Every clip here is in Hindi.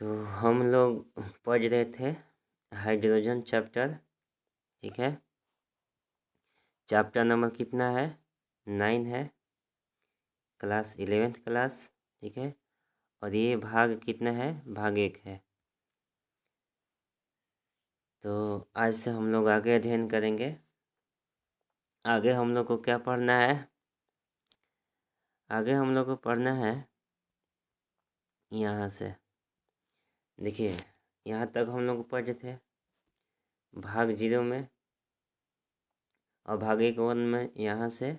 तो हम लोग पढ़ रहे थे हाइड्रोजन चैप्टर। ठीक है, चैप्टर नंबर कितना है? 9 है, क्लास 11th क्लास। ठीक है, और ये भाग कितना है? भाग 1 है। तो आज से हम लोग आगे अध्ययन करेंगे। आगे हम लोग को क्या पढ़ना है? आगे हम लोग को पढ़ना है यहाँ से। देखिए, यहाँ तक हम लोग पढ़े थे भाग 0 में, और भाग 1 में यहाँ से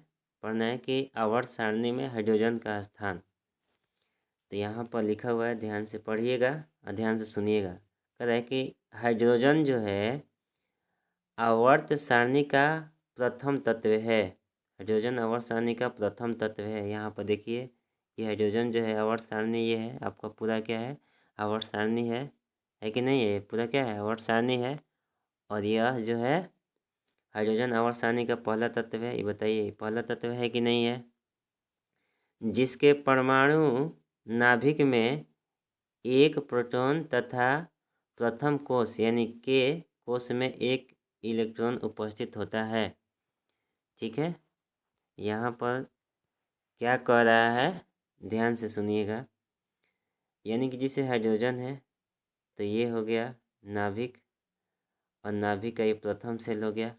पढ़ना है कि आवर्त सारणी में हाइड्रोजन का स्थान। तो यहाँ पर लिखा हुआ है, ध्यान से पढ़िएगा और ध्यान से सुनिएगा। कह रहा है कि हाइड्रोजन जो है आवर्त सारणी का प्रथम तत्व है। हाइड्रोजन आवर्त सारणी का प्रथम तत्व है। यहाँ पर देखिए, ये हाइड्रोजन जो है आवर्त सारणी, ये है आपका पूरा क्या है? आवर्त सारणी है कि नहीं? है पूरा क्या है? आवर्त सारणी है। और यह जो है हाइड्रोजन आवर्त सारणी का पहला तत्व है। ये बताइए, पहला तत्व है कि नहीं है? जिसके परमाणु नाभिक में एक प्रोटॉन तथा प्रथम कोश यानी के कोश में एक इलेक्ट्रॉन उपस्थित होता है। ठीक है, यहाँ पर क्या कह रहा है? ध्यान से सुनिएगा। यानी कि जिसे हाइड्रोजन है, तो ये हो गया नाभिक, और नाभिक का ये प्रथम सेल हो गया।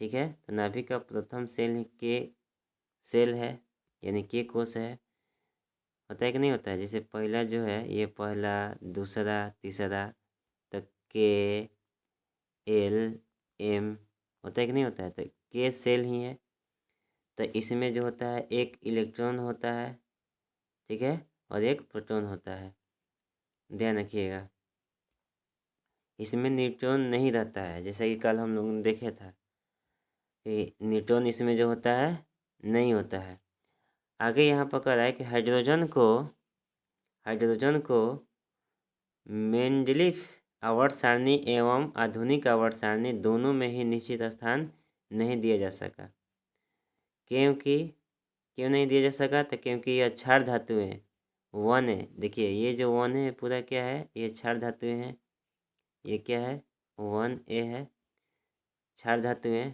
ठीक है, तो नाभिक का प्रथम सेल के सेल है, यानी के कोश है। होता है कि नहीं होता है? जैसे पहला जो है, ये पहला, दूसरा, तीसरा, तो के, एल, एम, होता है कि नहीं होता है? तो के सेल ही है। तो इसमें जो होता है एक इलेक्ट्रॉन होता है, ठीक है, और एक प्रोटॉन होता है। ध्यान रखिएगा, इसमें न्यूट्रॉन नहीं रहता है, जैसा कि कल हम लोगों ने देखा था कि न्यूट्रॉन इसमें जो होता है नहीं होता है। आगे यहाँ पर कह रहा है कि हाइड्रोजन को मेंडलीफ आवर्त सारणी एवं आधुनिक आवर्त सारणी दोनों में ही निश्चित स्थान नहीं दिया जा सका। क्यों नहीं दिया जा सका? तो क्योंकि यह क्षार धातुएं वन है। देखिए, ये जो वन है पूरा क्या है? ये क्षार धातुएं हैं। ये क्या है? 1A है, क्षार धातुएं।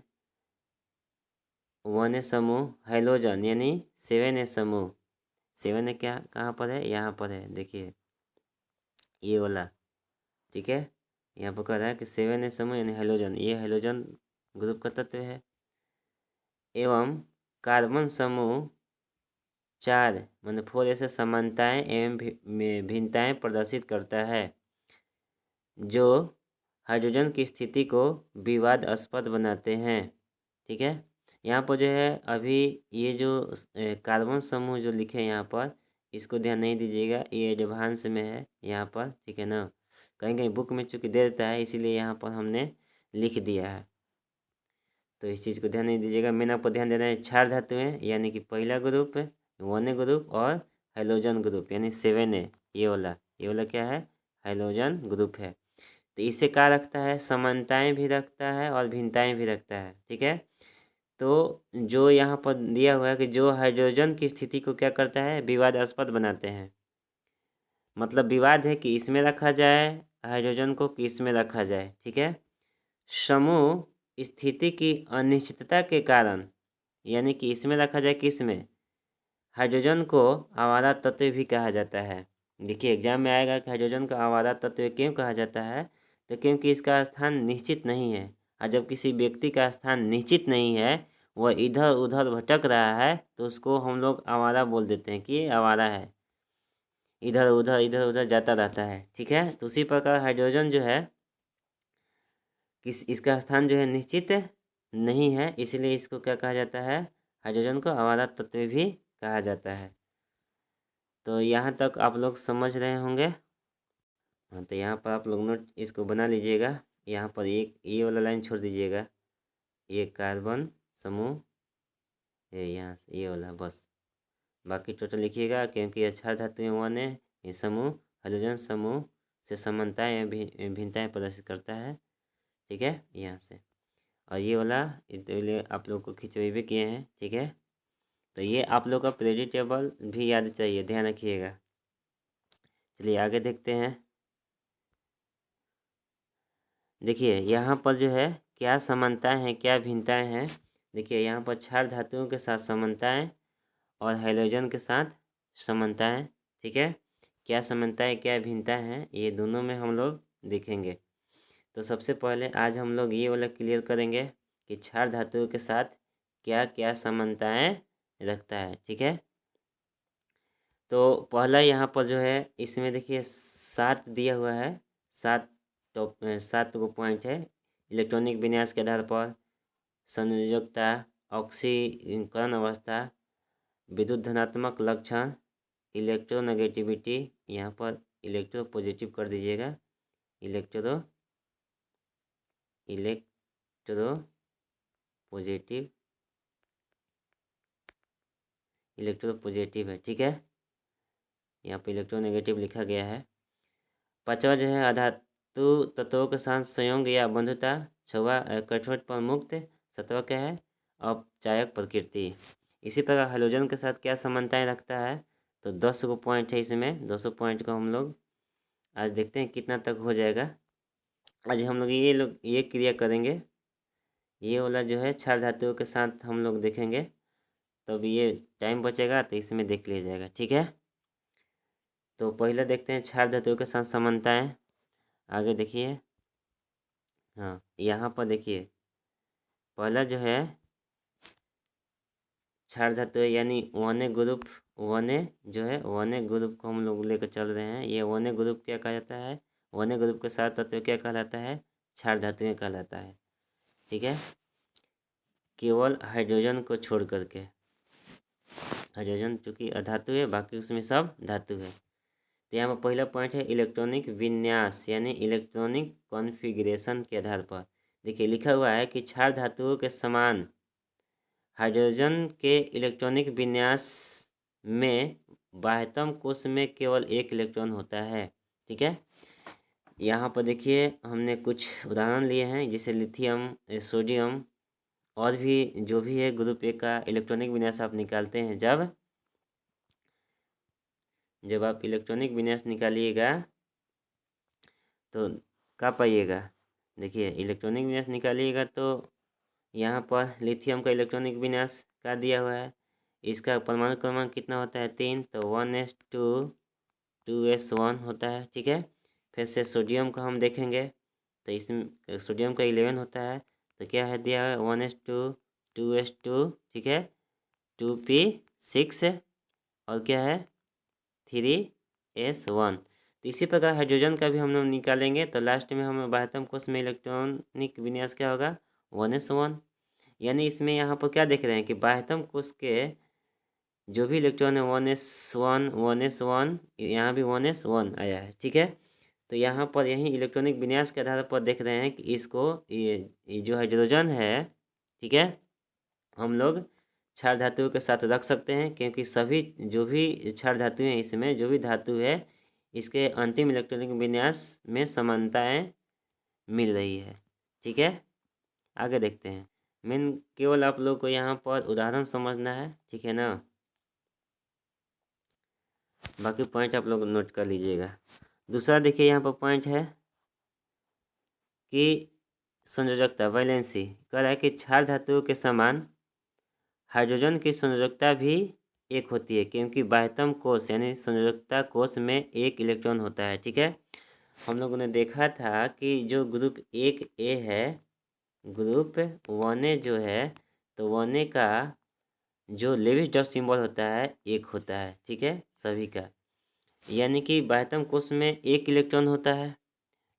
1A समूह हाइड्रोजन यानी 7A समूह। 7A क्या कहाँ पर है? यहाँ पर है, देखिए ये वाला। ठीक है, यहाँ पर कह रहा है कि 7A समूह यानी हाइड्रोजन, ये हाइड्रोजन ग्रुप का तत्व है। एवं कार्बन समूह 4 मतलब 4 ऐसे समानताएं एवं भिन्नताएं प्रदर्शित करता है, जो हाइड्रोजन की स्थिति को विवादास्पद बनाते हैं। ठीक है, यहाँ पर जो है अभी ये जो कार्बन समूह जो लिखे हैं यहाँ पर, इसको ध्यान नहीं दीजिएगा, ये एडवांस में है यहाँ पर। ठीक है ना, कहीं कहीं बुक में चूँकि दे देता है, इसीलिए यहाँ पर हमने लिख दिया है, तो इस चीज़ को ध्यान नहीं दीजिएगा। मैंने आपको ध्यान देना है क्षार धातुएं, यानी कि पहला ग्रुप 1A ग्रुप, और हाइड्रोजन ग्रुप यानी 7A, ये वाला क्या है? हाइड्रोजन ग्रुप है। तो इससे क्या रखता है? समानताएं भी रखता है और भिन्नताएं भी रखता है। ठीक है, तो जो यहाँ पर दिया हुआ है कि जो हाइड्रोजन की स्थिति को क्या करता है? विवादास्पद बनाते हैं। मतलब विवाद है कि इसमें रखा जाए हाइड्रोजन को कि इसमें रखा जाए। ठीक है, समूह स्थिति की अनिश्चितता के कारण, यानी कि इसमें रखा जाए कि इसमें, हाइड्रोजन को आवारा तत्व भी कहा जाता है। देखिए, एग्जाम में आएगा कि हाइड्रोजन को आवारा तत्व क्यों कहा जाता है? तो क्योंकि इसका स्थान निश्चित नहीं है, और जब किसी व्यक्ति का स्थान निश्चित नहीं है, वह इधर उधर भटक रहा है, तो उसको हम लोग आवारा बोल देते हैं कि ये आवारा है, इधर उधर जाता रहता है। ठीक है, तो उसी प्रकार हाइड्रोजन जो है इसका स्थान जो है निश्चित नहीं है, इसलिए इसको क्या कहा जाता है? हाइड्रोजन को आवारा तत्व भी कहा जाता है। तो यहाँ तक आप लोग समझ रहे होंगे। हाँ, तो यहाँ पर आप लोग नोट इसको बना लीजिएगा। यहाँ पर एक ये वाला लाइन छोड़ दीजिएगा, ये कार्बन समूह, ये यहाँ से ये वाला बस, बाकी टोटल लिखिएगा, क्योंकि अच्छा धातु 1 है। ये समूह हाइड्रोजन समूह से समानताएं या भिन्नताएं प्रदर्शित करता है। ठीक है, यहाँ से, और ये वाला इसलिए आप लोग को खिंचवे भी किए हैं। ठीक है, तो ये आप लोग का पीरियोडिक टेबल भी याद चाहिए, ध्यान रखिएगा। चलिए आगे देखते हैं। देखिए यहाँ पर जो है क्या समानताएं हैं क्या भिन्नताएं हैं। देखिए यहाँ पर क्षार धातुओं के साथ समानताएं और हाइड्रोजन के साथ समानताएं। ठीक है, क्या समानताएं क्या भिन्नताएं हैं ये दोनों में हम लोग देखेंगे। तो सबसे पहले आज हम लोग ये वाला क्लियर करेंगे कि क्षार धातुओं के साथ क्या क्या समानताएं रखता है। ठीक है, तो पहला यहाँ पर जो है इसमें देखिए 7 दिया हुआ है। 7 7 गो पॉइंट है। इलेक्ट्रॉनिक विन्यास के आधार पर संयोजकता, ऑक्सीकरण अवस्था, विद्युत धनात्मक लक्षण, इलेक्ट्रोनेगेटिविटी, यहाँ पर इलेक्ट्रो पॉजिटिव कर दीजिएगा, इलेक्ट्रो पॉजिटिव, इलेक्ट्रो पॉजिटिव है। ठीक है, यहाँ पर इलेक्ट्रोनेगेटिव लिखा गया है। पांचवा जो है अधातु तत्वों के साथ संयोग या बंधुता। छवा कठोर पर मुक्त। सतवा क्या है अपचायक प्रकृति। इसी प्रकार हाइड्रोजन के साथ क्या समानताएं रखता है, तो 10 गो पॉइंट है इसमें। 200 पॉइंट को हम लोग आज देखते हैं कितना तक हो जाएगा। आज हम लोग ये क्रिया करेंगे। ये वाला जो है क्षार धातुओं के साथ हम लोग देखेंगे, तब ये टाइम बचेगा तो इसमें देख लिया जाएगा। ठीक है, तो पहले देखते हैं क्षार धातुओं के साथ समानताएं। आगे देखिए, हाँ यहाँ पर देखिए पहला जो है क्षार धातु है यानी वन ग्रुप। वन जो है वन ग्रुप को हम लोग लेकर चल रहे हैं। ये वन ग्रुप क्या कहलाता है, वन ग्रुप के साथ तत्व क्या कहलाता है, क्षार धातुएं कहलाता है। ठीक है, केवल हाइड्रोजन को छोड़ करके। हाइड्रोजन चूँकि अधातु है, बाकी उसमें सब धातु है। तो यहाँ पर पहला पॉइंट है इलेक्ट्रॉनिक विन्यास यानी इलेक्ट्रॉनिक कॉन्फ़िगरेशन के आधार पर। देखिए लिखा हुआ है कि क्षार धातुओं के समान हाइड्रोजन के इलेक्ट्रॉनिक विन्यास में बाह्यतम कोश में केवल एक इलेक्ट्रॉन होता है। ठीक है, यहाँ पर देखिए हमने कुछ उदाहरण लिए हैं, जैसे लिथियम, सोडियम और भी जो भी है ग्रुप ए का इलेक्ट्रॉनिक विन्यास आप निकालते हैं। जब आप इलेक्ट्रॉनिक विन्यास निकालिएगा तो क्या पाइएगा। देखिए इलेक्ट्रॉनिक विन्यास निकालिएगा तो यहाँ पर लिथियम का इलेक्ट्रॉनिक विन्यास का दिया हुआ है। इसका परमाणु क्रमांक कितना होता है 3, तो 1s2 2s1 होता है। ठीक है, फिर से सोडियम का हम देखेंगे तो इसमें सोडियम का 11 होता है। तो क्या है दिया है 1s2 2s2। ठीक है, 2p6 और क्या है 3s1। तो इसी प्रकार हाइड्रोजन का भी हम लोग निकालेंगे तो लास्ट में हमें बाह्यतम कोश में इलेक्ट्रॉनिक विन्यास क्या होगा 1s1। यानी इसमें यहाँ पर क्या देख रहे हैं कि बाह्यतम कोश के जो भी इलेक्ट्रॉन है 1s1 1s1, यहाँ भी 1s1 आया है। ठीक है, तो यहाँ पर यही इलेक्ट्रॉनिक विन्यास के आधार पर देख रहे हैं कि इसको ये जो हाइड्रोजन है, ठीक है, हम लोग क्षार धातुओं के साथ रख सकते हैं, क्योंकि सभी जो भी क्षार धातु हैं इसमें जो भी धातु है इसके अंतिम इलेक्ट्रॉनिक विन्यास में समानताएं मिल रही है। ठीक है, आगे देखते हैं। मेन केवल आप लोग को यहाँ पर उदाहरण समझना है। ठीक है ना, बाकी पॉइंट आप लोग नोट कर लीजिएगा। दूसरा देखिए यहाँ पर पॉइंट है कि संयोजकता वैलेंसी कह रहा है कि क्षार धातुओं के समान हाइड्रोजन की संयोजकता भी एक होती है, क्योंकि बाह्यतम कोश यानी संयोजकता कोश में एक इलेक्ट्रॉन होता है। ठीक है, हम लोगों ने देखा था कि जो ग्रुप 1A है, ग्रुप 1A जो है, तो 1A का जो लेविस डॉट सिंबल होता है एक होता है। ठीक है, सभी का, यानी कि बाह्यतम कोश में एक इलेक्ट्रॉन होता है,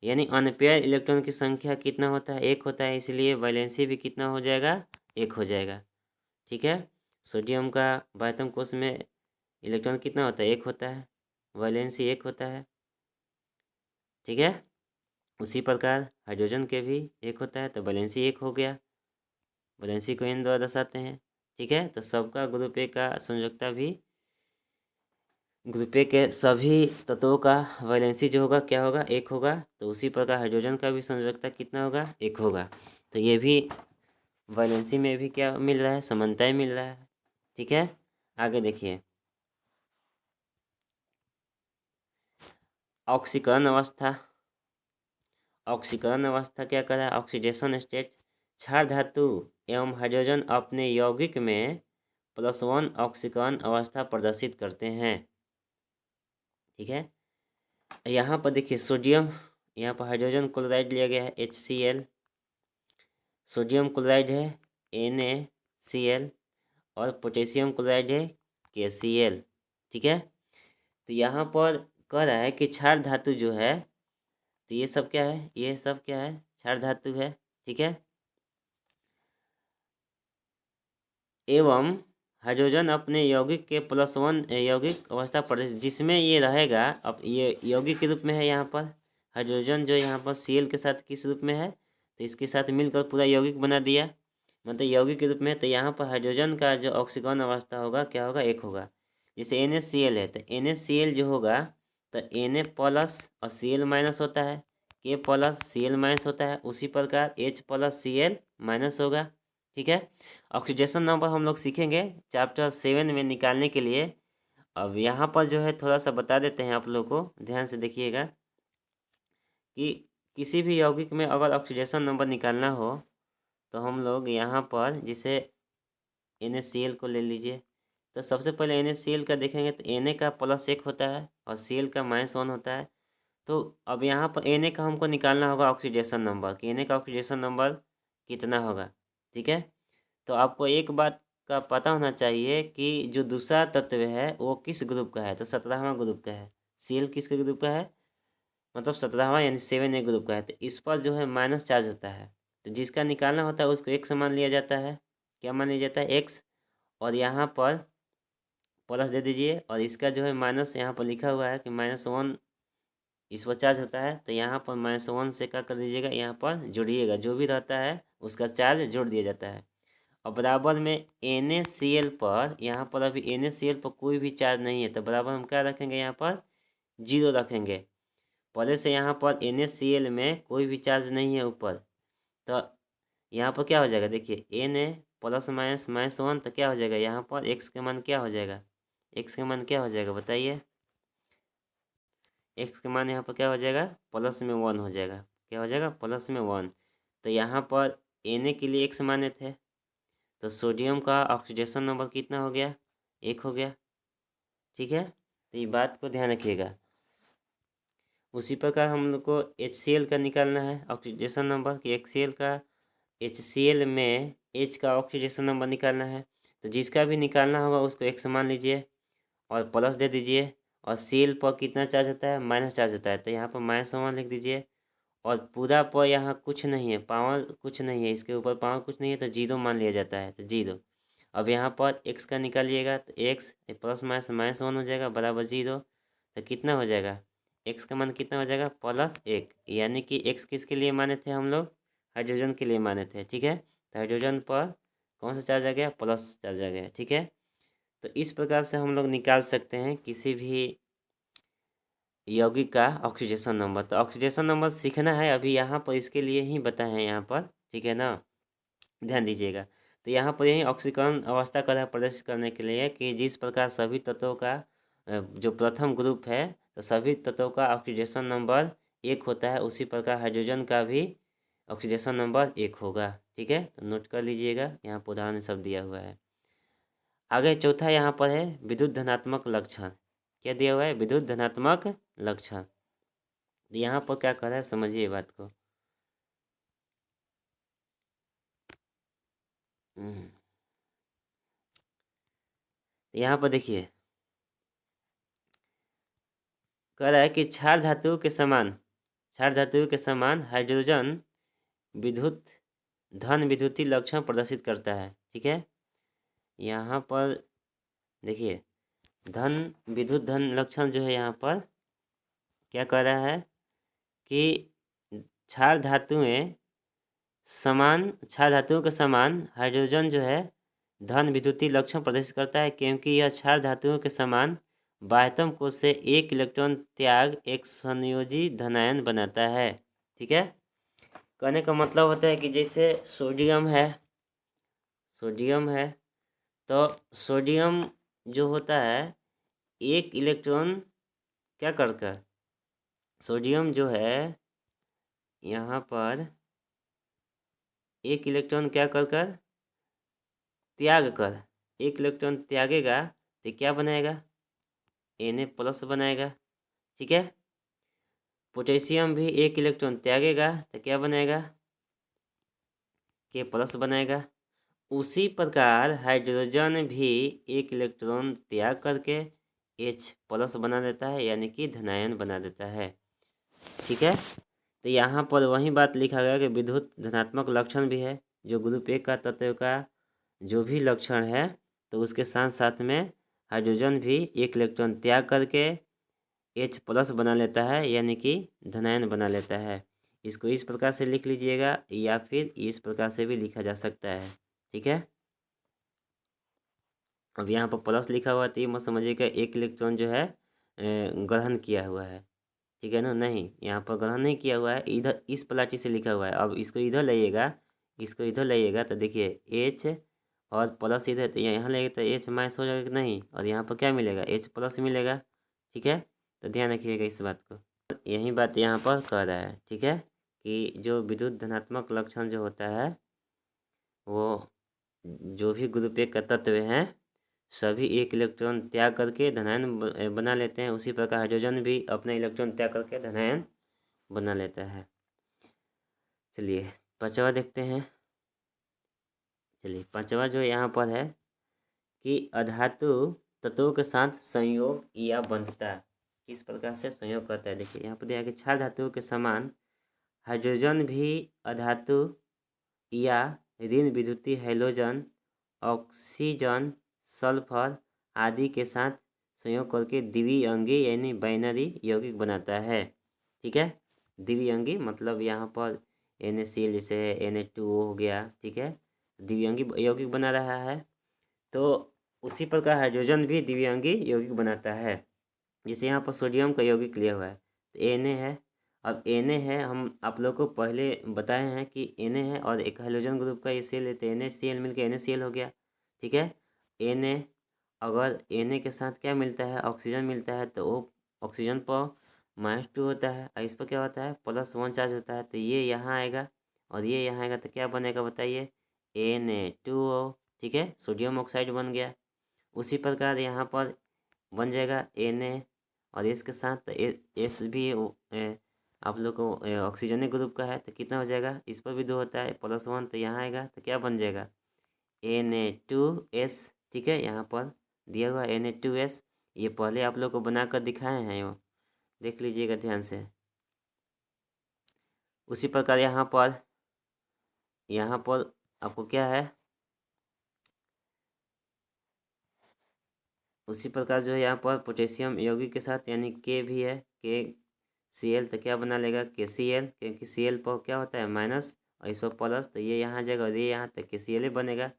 यानी अनपेयर इलेक्ट्रॉन की संख्या कितना होता है एक होता है, इसलिए वैलेंसी भी कितना हो जाएगा एक हो जाएगा। ठीक है, सोडियम का बाह्यतम कोश में इलेक्ट्रॉन कितना होता है एक होता है, वैलेंसी एक होता है। ठीक है, उसी प्रकार हाइड्रोजन के भी एक होता है तो वैलेंसी एक हो गया। वैलेंसी को इन द्वारा दर्शाते हैं। ठीक है, तो सबका ग्रुप ए का संयोजकता भी ग्रुप ए के सभी तत्वों का वैलेंसी जो होगा क्या होगा एक होगा। तो उसी प्रकार हाइड्रोजन का भी संयोजकता कितना होगा एक होगा। तो ये भी वैलेंसी में भी क्या मिल रहा है समानताएं मिल रहा है। ठीक है, आगे देखिए ऑक्सीकरण अवस्था। ऑक्सीकरण अवस्था क्या कर रहा है, ऑक्सीडेशन स्टेट। क्षार धातु एवं हाइड्रोजन अपने यौगिक में +1 ऑक्सीकरण अवस्था प्रदर्शित करते हैं। ठीक है, यहाँ पर देखिए सोडियम, यहाँ पर हाइड्रोजन क्लोराइड लिया गया है HCl, सोडियम क्लोराइड है NaCl और पोटेशियम क्लोराइड है KCl। ठीक है, तो यहाँ पर कह रहा है कि क्षार धातु जो है, तो ये सब क्या है, ये सब क्या है, क्षार धातु है। ठीक है, एवं हाइड्रोजन अपने यौगिक के +1 यौगिक अवस्था पर जिसमें ये रहेगा। अब ये यौगिक के रूप में है यहाँ पर, हाइड्रोजन जो यहाँ पर Cl के साथ किस रूप में है, तो इसके साथ मिलकर पूरा यौगिक बना दिया, मतलब यौगिक के रूप में है। तो यहाँ पर हाइड्रोजन का जो ऑक्सीकरण अवस्था होगा क्या होगा, 1 होगा। जैसे NaCl है तो NaCl जो होगा तो Na प्लस और Cl माइनस होता है, K प्लस Cl माइनस होता है, उसी प्रकार H प्लस Cl माइनस होगा। ठीक है, ऑक्सीडेशन नंबर हम लोग सीखेंगे चैप्टर 7 में निकालने के लिए। अब यहाँ पर जो है थोड़ा सा बता देते हैं आप लोग को, ध्यान से देखिएगा कि किसी भी यौगिक में अगर ऑक्सीडेशन नंबर निकालना हो तो हम लोग यहाँ पर जैसे NaCl को ले लीजिए, तो सबसे पहले NaCl का देखेंगे तो Na का +1 होता है और Cl का -1 होता है। तो अब यहाँ पर Na का हमको निकालना होगा ऑक्सीडेशन नंबर, कि Na का ऑक्सीडेशन नंबर कितना होगा। ठीक है, तो आपको एक बात का पता होना चाहिए कि जो दूसरा तत्व है वो किस ग्रुप का है, तो 17वां ग्रुप का है। Cl किसके ग्रुप का है, मतलब 17वां यानी 7A ग्रुप का है। तो इस पर जो है माइनस चार्ज होता है, तो जिसका निकालना होता है उसको x मान लिया जाता है। क्या मान लिया जाता है, x, और यहाँ पर प्लस दे दीजिए, और इसका जो है माइनस यहाँ पर लिखा हुआ है कि -1 इस पर चार्ज होता है, तो यहाँ पर -1 से क्या कर दीजिएगा, यहाँ पर जोड़िएगा, जो भी रहता है उसका चार्ज जोड़ दिया जाता है। और बराबर में NaCl पर, यहाँ पर अभी NaCl पर कोई भी चार्ज नहीं है, तो बराबर हम क्या रखेंगे, यहाँ पर 0 रखेंगे। पहले से यहाँ पर NaCl में कोई भी चार्ज नहीं है ऊपर, तो यहाँ पर क्या हो जाएगा, देखिए Na प्लस माइनस -1, तो क्या हो जाएगा, यहाँ पर x का मान क्या हो जाएगा, x का मान क्या हो जाएगा बताइए, x का मान यहाँ पर क्या हो जाएगा, +1 हो जाएगा। क्या हो जाएगा, +1। तो यहाँ पर Na के लिए x माने थे, तो सोडियम का ऑक्सीडेशन नंबर कितना हो गया, 1 हो गया। ठीक है, तो ये बात को ध्यान रखिएगा। उसी प्रकार हम लोग को HCl का निकालना है ऑक्सीडेशन नंबर, कि HCl में H का ऑक्सीडेशन नंबर निकालना है। तो जिसका भी निकालना होगा उसको x मान लीजिए और प्लस दे दीजिए, और Cl पर कितना चार्ज होता है, माइनस चार्ज होता है, तो यहाँ पर -1 लिख दीजिए। और पूरा पर यहाँ कुछ नहीं है, पावर कुछ नहीं है, इसके ऊपर पावर कुछ नहीं है, तो 0 मान लिया जाता है, तो 0। अब यहाँ पर x का निकालिएगा तो x प्लस -1 हो जाएगा बराबर 0। तो कितना हो जाएगा, x का मान कितना हो जाएगा, +1, यानी कि x किसके लिए माने थे हम लोग, हाइड्रोजन के लिए माने थे। ठीक है, तो हाइड्रोजन पर कौन सा चार्ज आ गया, प्लस चार्ज आ गया। ठीक है, तो इस प्रकार से हम लोग निकाल सकते हैं किसी भी यौगिक का ऑक्सीडेशन नंबर। तो ऑक्सीडेशन नंबर सीखना है अभी, यहाँ पर इसके लिए ही बताए हैं यहाँ पर। ठीक है ना, ध्यान दीजिएगा। तो यहाँ पर यही ऑक्सीकरण अवस्था का प्रदर्शित करने के लिए कि जिस प्रकार सभी तत्वों का जो प्रथम ग्रुप है, तो सभी तत्वों का ऑक्सीडेशन नंबर 1 होता है, उसी प्रकार हाइड्रोजन का भी ऑक्सीडेशन नंबर 1 होगा। ठीक है, तो नोट कर लीजिएगा, यहाँ पर उदाहरण सब दिया हुआ है। आगे चौथा यहाँ पर है विद्युत धनात्मक लक्षण। क्या दिया हुआ है, विद्युत धनात्मक लक्षण। यहाँ पर क्या कर रहा है, समझिए बात को। यहाँ पर देखिए कह रहा है कि क्षार धातुओं के समान हाइड्रोजन विद्युत धन विद्युतीय लक्षण प्रदर्शित करता है। ठीक है, यहाँ पर देखिए धन विद्युत धन लक्षण जो है यहाँ पर क्या कह रहा है कि क्षार धातुओं के समान हाइड्रोजन जो है धन विद्युतीय लक्षण प्रदर्शित करता है, क्योंकि यह क्षार धातुओं के समान बाह्यतम कोश से एक इलेक्ट्रॉन त्याग एक संयोजी धनायन बनाता है। ठीक है, कहने का मतलब होता है कि जैसे सोडियम है तो सोडियम जो होता है एक इलेक्ट्रॉन क्या करकर, सोडियम जो है यहाँ पर एक इलेक्ट्रॉन क्या कर त्याग कर, एक इलेक्ट्रॉन त्यागेगा तो क्या बनाएगा, Na+ बनाएगा। ठीक है, पोटेशियम भी एक इलेक्ट्रॉन त्यागेगा तो क्या बनाएगा, K+ बनाएगा। उसी प्रकार हाइड्रोजन भी एक इलेक्ट्रॉन त्याग करके H+ बना देता है, यानी कि धनायन बना देता है। ठीक है, तो यहाँ पर वही बात लिखा गया कि विद्युत धनात्मक लक्षण भी है, जो ग्रुप ए का तत्व का जो भी लक्षण है, तो उसके साथ साथ में हाइड्रोजन भी एक इलेक्ट्रॉन त्याग करके H+ बना लेता है, यानी कि धनायन बना लेता है। इसको इस प्रकार से लिख लीजिएगा या फिर इस प्रकार से भी लिखा जा सकता है। ठीक है, अब यहाँ पर प्लस लिखा हुआ है तो ये मत समझिएगा एक इलेक्ट्रॉन जो है ग्रहण किया हुआ है। ठीक है ना, नहीं, यहाँ पर ग्रहण नहीं किया हुआ है, इधर इस प्लाटी से लिखा हुआ है। अब इसको इधर लाइएगा, इसको इधर लाइएगा तो देखिए H और प्लस इधर, तो यहाँ लाइएगा तो H- हो जाएगा कि नहीं, और यहाँ पर क्या मिलेगा, H+ मिलेगा। ठीक है, तो ध्यान रखिएगा इस बात को। यही बात यहाँ पर कह रहा है। ठीक है, कि जो विद्युत धनात्मक लक्षण जो होता है वो जो भी ग्रुप एक का तत्व हैं सभी एक इलेक्ट्रॉन त्याग करके धनायन बना लेते हैं। उसी प्रकार हाइड्रोजन भी अपना इलेक्ट्रॉन त्याग करके धनायन बना लेता है। चलिए पांचवा देखते हैं। चलिए पांचवा जो यहाँ पर है कि अधातु तत्वों के साथ संयोग या बंधता किस प्रकार से संयोग करता है। देखिए यहाँ पर दिया कि क्षार धातुओं के समान हाइड्रोजन भी अधातु या ऋण विद्युतीय हैलोजन, ऑक्सीजन, सल्फर आदि के साथ संयोग करके द्विअंगी यानी बाइनरी यौगिक बनाता है। ठीक है, द्विअंगी मतलब यहाँ पर NaCl जैसे है Na2O हो गया। ठीक है, द्विअंगी यौगिक बना रहा है। तो उसी प्रकार हाइड्रोजन भी द्विअंगी यौगिक बनाता है। जैसे यहाँ पर सोडियम का यौगिक लिया हुआ है तो Na है। अब Na है, हम आप लोग को पहले बताए हैं कि Na है और एक हाइड्रोजन ग्रुप का ये लेते हैं, NaCl मिलकर NaCl हो गया। ठीक है, Na अगर Na के साथ क्या मिलता है, ऑक्सीजन मिलता है, तो वो ऑक्सीजन पर -2 होता है और इस पर क्या होता है, +1 चार्ज होता है। तो ये यहाँ आएगा और ये यहाँ आएगा तो क्या बनेगा बताइए, Na2O। ठीक है, सोडियम ऑक्साइड बन गया। उसी प्रकार यहाँ पर बन जाएगा Na और इसके साथ एस भी आप लोग को ऑक्सीजन ग्रुप का है तो कितना हो जाएगा, इस पर भी 2 होता है, +1, तो यहाँ आएगा तो क्या बन जाएगा, Na2S। ठीक है, यहाँ पर दिया हुआ Na2S, ये पहले आप लोग को बनाकर दिखाए हैं, वो देख लीजिएगा ध्यान से। उसी प्रकार यहाँ पर आपको क्या है, उसी प्रकार जो है यहाँ पर पोटेशियम यौगिक के साथ यानी K भी है, KCl, तो क्या बना लेगा KCl, क्योंकि Cl पर क्या होता है माइनस और इस पर प्लस, तो ये यहाँ जाएगा और ये यहाँ, तो KCl बनेगा।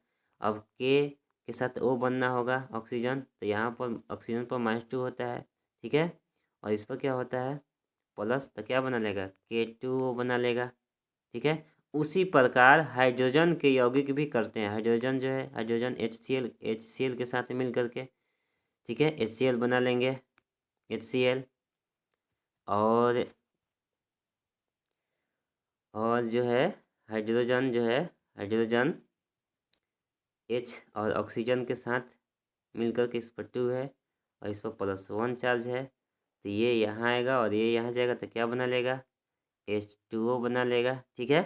अब K के साथ O बनना होगा ऑक्सीजन, तो यहाँ पर ऑक्सीजन पर -2 होता है। ठीक है, और इस पर क्या होता है प्लस, तो क्या बना लेगा K2O बना लेगा। ठीक है, उसी प्रकार हाइड्रोजन के यौगिक भी करते हैं। हाइड्रोजन जो है, हाइड्रोजन HCl के साथ मिल करके, ठीक है, HCl बना लेंगे, HCl। और जो है हाइड्रोजन H और ऑक्सीजन के साथ मिलकर के इस पर 2 है और इस पर +1 चार्ज है, तो ये यहाँ आएगा और ये यहाँ जाएगा तो क्या बना लेगा, H2O बना लेगा। ठीक है,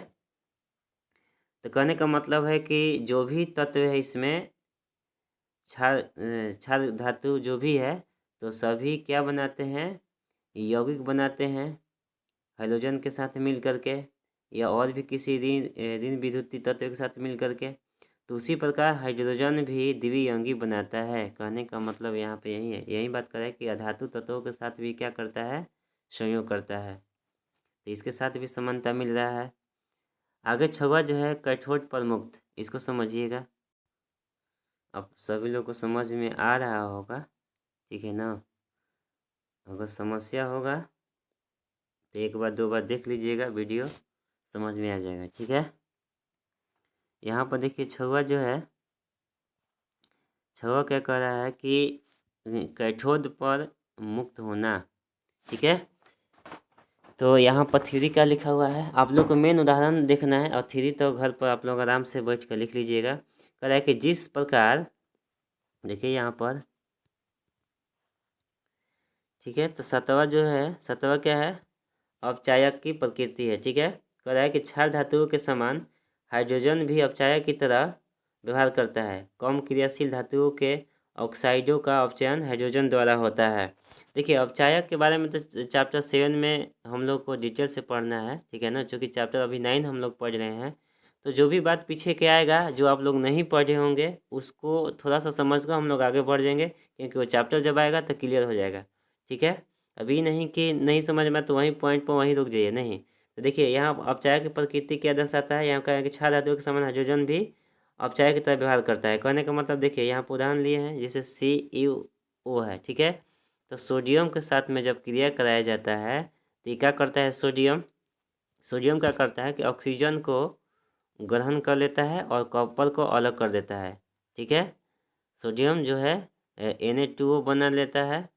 तो कहने का मतलब है कि जो भी तत्व है इसमें क्षार धातु जो भी है तो सभी क्या बनाते हैं, यौगिक बनाते हैं हाइड्रोजन के साथ मिल करके या और भी किसी ऋण विद्युतीय तत्व के साथ मिल करके। तो उसी प्रकार हाइड्रोजन भी द्विअंगी बनाता है। कहने का मतलब यहाँ पे यही है, यही बात कर रहा है कि अधातु तत्वों के साथ भी क्या करता है, संयोग करता है। तो इसके साथ भी समानता मिल रहा है। आगे छवा जो है कैथोड पर मुक्त, इसको समझिएगा। अब सभी लोग को समझ में आ रहा होगा, ठीक है ना। अगर समस्या होगा तो एक बार 2 बार देख लीजिएगा वीडियो, समझ में आ जाएगा। ठीक है, यहाँ पर देखिए छवा जो है, छवा क्या कह रहा है कि कैथोड पर मुक्त होना। ठीक है, तो यहाँ पर थ्री का लिखा हुआ है, आप लोग को मेन उदाहरण देखना है, और थ्री तो घर पर आप लोग आराम से बैठ कर लिख लीजिएगा। कह रहा है कि जिस प्रकार, देखिए यहाँ पर, ठीक है, तो सतवा जो है, सतवा क्या है, अपचायक की प्रकृति है, ठीक है। कह रहा है कि क्षार धातुओं के समान हाइड्रोजन भी अपचायक की तरह व्यवहार करता है। कम क्रियाशील धातुओं के ऑक्साइडों का अपचयन हाइड्रोजन द्वारा होता है। देखिए अपचायक के बारे में तो चैप्टर 7 में हम लोग को डिटेल से पढ़ना है, ठीक है ना, चूँकि चैप्टर अभी 9 हम लोग पढ़ रहे हैं। तो जो भी बात पीछे के आएगा, जो आप लोग नहीं पढ़े होंगे, उसको थोड़ा सा समझ कर हम लोग आगे बढ़ जाएंगे, क्योंकि वो चैप्टर जब आएगा तो क्लियर हो जाएगा, ठीक है। अभी नहीं कि नहीं समझ में तो वहीं पॉइंट पर वहीं रुक जाइए, नहीं। तो देखिए यहाँ अपचायक की प्रकृति क्या दर्शाता है, यहाँ कहा है कि क्षार धातुओं के समान हाइड्रोजन भी अपचायक की तरह व्यवहार करता है। कहने का मतलब देखिए यहाँ पर उदाहरण लिए हैं, जैसे CuO है, ठीक है। तो सोडियम के साथ में जब क्रिया कराया जाता है तो ये क्या करता है, सोडियम सोडियम क्या करता है कि ऑक्सीजन को ग्रहण कर लेता है और कॉपर को अलग कर देता है, ठीक है। सोडियम जो है Na2O बना लेता है,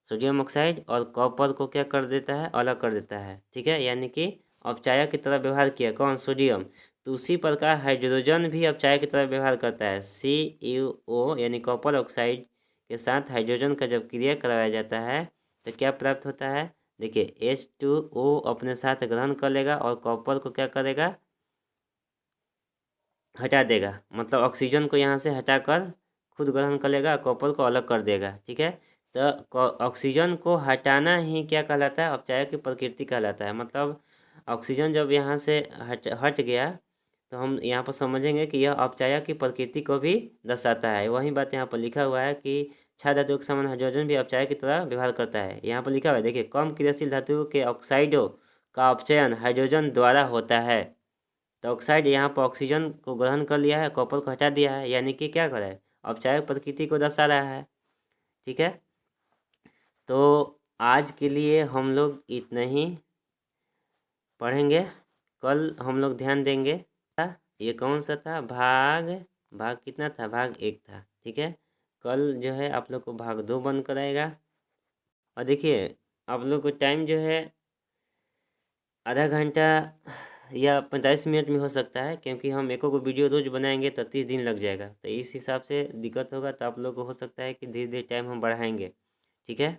सोडियम ऑक्साइड, और कॉपर को क्या कर देता है, अलग कर देता है, ठीक है। यानी कि अपचायक की तरह व्यवहार किया कौन, सोडियम। तो उसी प्रकार हाइड्रोजन भी अपचायक की तरह व्यवहार करता है। CuO यानी कॉपर ऑक्साइड के साथ हाइड्रोजन का जब क्रिया करवाया जाता है तो क्या प्राप्त होता है, देखिए H2O अपने साथ ग्रहण कर लेगा और कॉपर को क्या करेगा, हटा देगा, मतलब ऑक्सीजन को यहाँ से हटाकर खुद ग्रहण कर लेगा, कॉपर को अलग कर देगा, ठीक है। तो ऑक्सीजन को हटाना ही क्या कहलाता है, अपचायक की प्रकृति कहलाता है। मतलब ऑक्सीजन जब यहाँ से हट गया तो हम यहाँ पर समझेंगे कि यह अपचायक की प्रकृति को भी दर्शाता है। वही बात यहाँ पर लिखा हुआ है कि क्षार धातुओं के समान हाइड्रोजन भी अपचायक की तरह व्यवहार करता है। यहाँ पर लिखा हुआ है, देखिए, कम क्रियाशील धातुओं के ऑक्साइडों का अपचयन हाइड्रोजन द्वारा होता है। तो ऑक्साइड यहाँ पर ऑक्सीजन को ग्रहण कर लिया है, कॉपर को हटा दिया है, यानी कि क्या कर रहा है, अपचायक प्रकृति को दर्शा रहा है, ठीक है। तो आज के लिए हम लोग इतना ही पढ़ेंगे, कल हम लोग ध्यान देंगे। ये कौन सा था, भाग भाग कितना था, भाग 1 था, ठीक है। कल जो है आप लोग को भाग 2 बन कराएगा। और देखिए आप लोग को टाइम जो है आधा घंटा या 45 मिनट में हो सकता है, क्योंकि हम एक को वीडियो रोज बनाएंगे तो 30 दिन लग जाएगा। तो इस हिसाब से दिक्कत होगा, तो आप लोग को हो सकता है कि धीरे धीरे टाइम हम बढ़ाएंगे, ठीक है।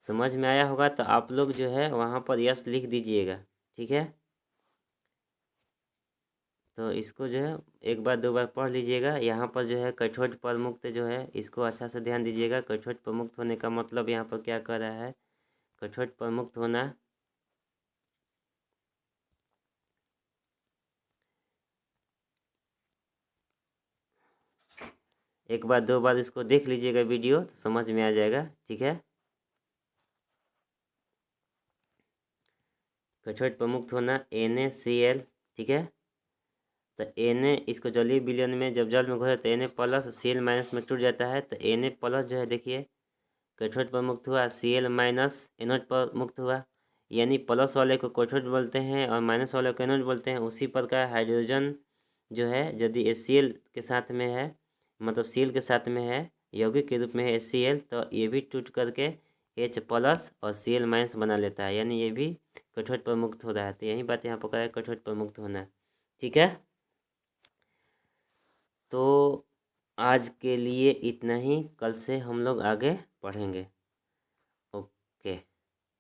समझ में आया होगा तो आप लोग जो है वहाँ पर यस लिख दीजिएगा, ठीक है। तो इसको जो है एक बार 2 बार पढ़ लीजिएगा। यहाँ पर जो है कठोर प्रमुक्त जो है, इसको अच्छा से ध्यान दीजिएगा। कठोर प्रमुक्त होने का मतलब यहाँ पर क्या कर रहा है, कठोर प्रमुक्त होना, एक बार 2 बार इसको देख लीजिएगा वीडियो, तो समझ में आ जाएगा, ठीक है। कठोर प्रमुक्त होना NaCl, ठीक है। तो Na इसको जलीय विलयन में जब जल में घोले तो Na प्लस Cl माइनस में टूट जाता है। तो Na प्लस जो है देखिए कठोर पर मुक्त हुआ, Cl माइनस एनोड पर मुक्त हुआ, यानी प्लस वाले को कठोर बोलते हैं और माइनस वाले को एनोड बोलते हैं। उसी प्रकार हाइड्रोजन जो है यदि HCl के साथ में है, मतलब Cl के साथ में है, यौगिक के रूप में है HCl, तो ये भी टूट करके H प्लस और Cl माइनस बना लेता है, यानी ये भी कठोर पर मुक्त हो रहा है। तो यही बात यहाँ पर कहा है, कठोर पर मुक्त होना, ठीक है। तो आज के लिए इतना ही, कल से हम लोग आगे पढ़ेंगे।